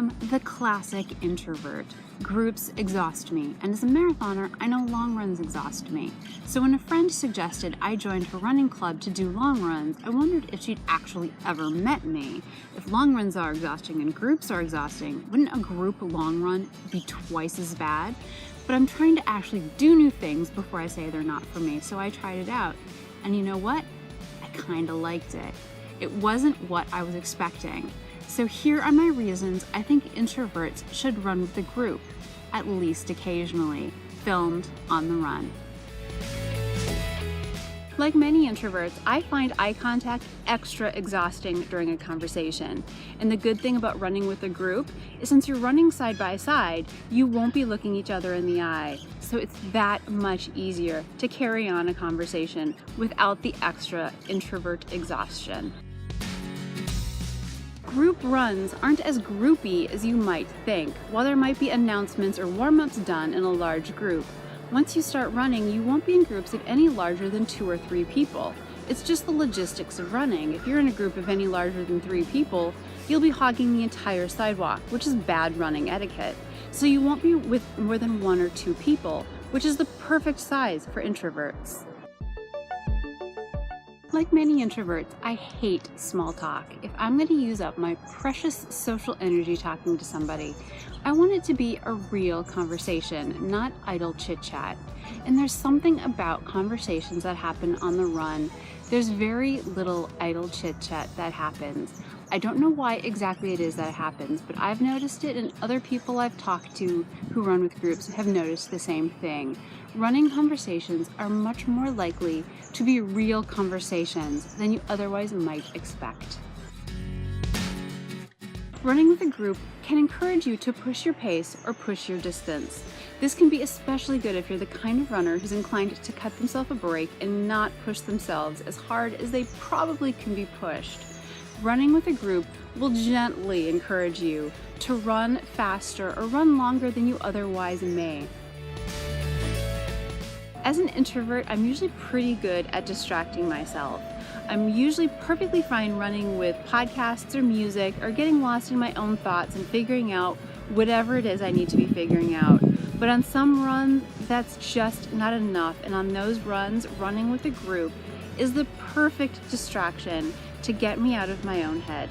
am the classic introvert. Groups exhaust me, and as a marathoner, I know long runs exhaust me. So when a friend suggested I join her running club to do long runs, I wondered if she'd actually ever met me. If long runs are exhausting and groups are exhausting, wouldn't a group long run be twice as bad? But I'm trying to actually do new things before I say they're not for me, so I tried it out. And you know what? I kinda liked it. It wasn't what I was expecting. So here are my reasons I think introverts should run with a group, at least occasionally, filmed on the run. Like many introverts, I find eye contact extra exhausting during a conversation. And the good thing about running with a group is since you're running side by side, you won't be looking each other in the eye. So it's that much easier to carry on a conversation without the extra introvert exhaustion. Group runs aren't as groupy as you might think. While there might be announcements or warm-ups done in a large group, once you start running, you won't be in groups of any larger than 2 or 3 people. It's just the logistics of running. If you're in a group of any larger than 3 people, you'll be hogging the entire sidewalk, which is bad running etiquette. So you won't be with more than 1 or 2 people, which is the perfect size for introverts. Like many introverts, I hate small talk. If I'm going to use up my precious social energy talking to somebody, I want it to be a real conversation, not idle chit-chat. And there's something about conversations that happen on the run. There's very little idle chit-chat that happens. I don't know why exactly it is that it happens, but I've noticed it, and other people I've talked to who run with groups have noticed the same thing. Running conversations are much more likely to be real conversations than you otherwise might expect. Running with a group can encourage you to push your pace or push your distance. This can be especially good if you're the kind of runner who's inclined to cut themselves a break and not push themselves as hard as they probably can be pushed. Running with a group will gently encourage you to run faster or run longer than you otherwise may. As an introvert, I'm usually pretty good at distracting myself. I'm usually perfectly fine running with podcasts or music or getting lost in my own thoughts and figuring out whatever it is I need to be figuring out. But on some runs, that's just not enough. And on those runs, running with a group is the perfect distraction to get me out of my own head.